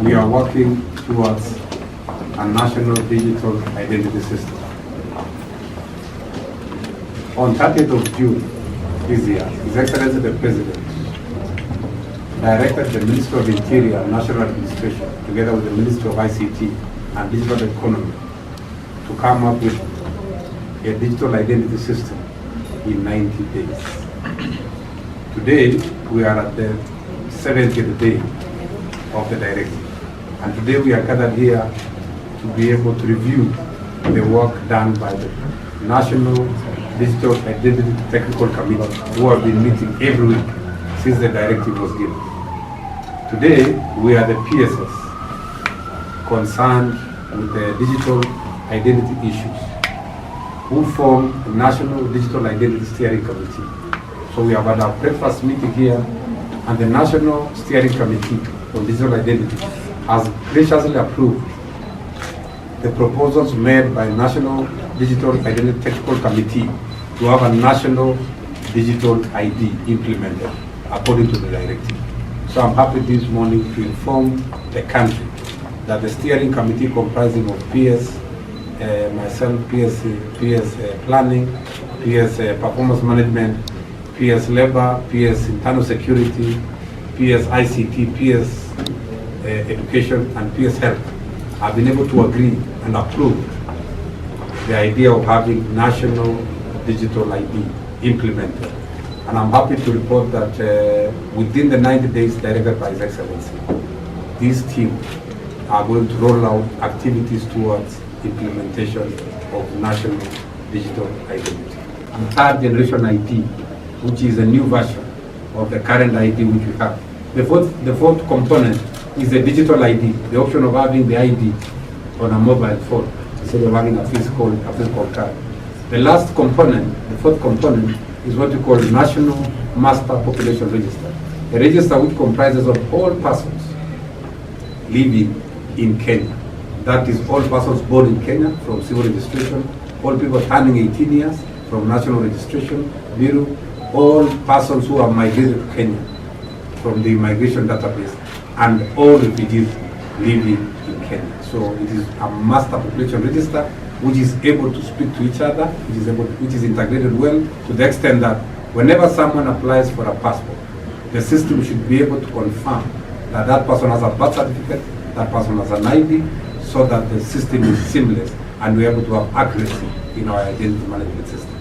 we are working towards a national digital identity system. On 30th of June this year, His Excellency the President directed the Ministry of Interior and National Administration, together with the Ministry of ICT and Digital Economy, to come up with a digital identity system in 90 days. Today, we are at the 70th day of the directive. And today we are gathered here to be able to review the work done by the National Digital Identity Technical Committee, who have been meeting every week since the directive was given. Today, we are the PSS concerned with the digital identity issues, who form the National Digital Identity Steering Committee. So we have had our breakfast meeting here, and the National Steering Committee on Digital Identity has graciously approved the proposals made by National Digital Identity Technical Committee to have a national digital ID implemented according to the directive. So I'm happy this morning to inform the country that the steering committee comprising of PS, myself, PS Planning, PS Performance Management, PS Labor, PS Internal Security, PS ICT, PS Education, and PS Health have been able to agree and approve the idea of having national digital ID implemented. And I'm happy to report that within the 90 days directed by His Excellency, these teams are going to roll out activities towards implementation of national digital identity. And third generation ID, which is a new version of the current ID which we have. The fourth component is the digital ID, the option of having the ID on a mobile phone instead of having a physical card. The last component, the fourth component, is what we call National Master Population Register, a register which comprises of all persons living in Kenya. That is all persons born in Kenya from civil registration, all people turning 18 years from National Registration Bureau, all persons who have migrated to Kenya from the immigration database, and all refugees living in Kenya. So it is a master population register which is able to speak to each other, which is integrated well to the extent that whenever someone applies for a passport, the system should be able to confirm that that person has a birth certificate, that person has an ID, so that the system is seamless and we're able to have accuracy in our identity management system.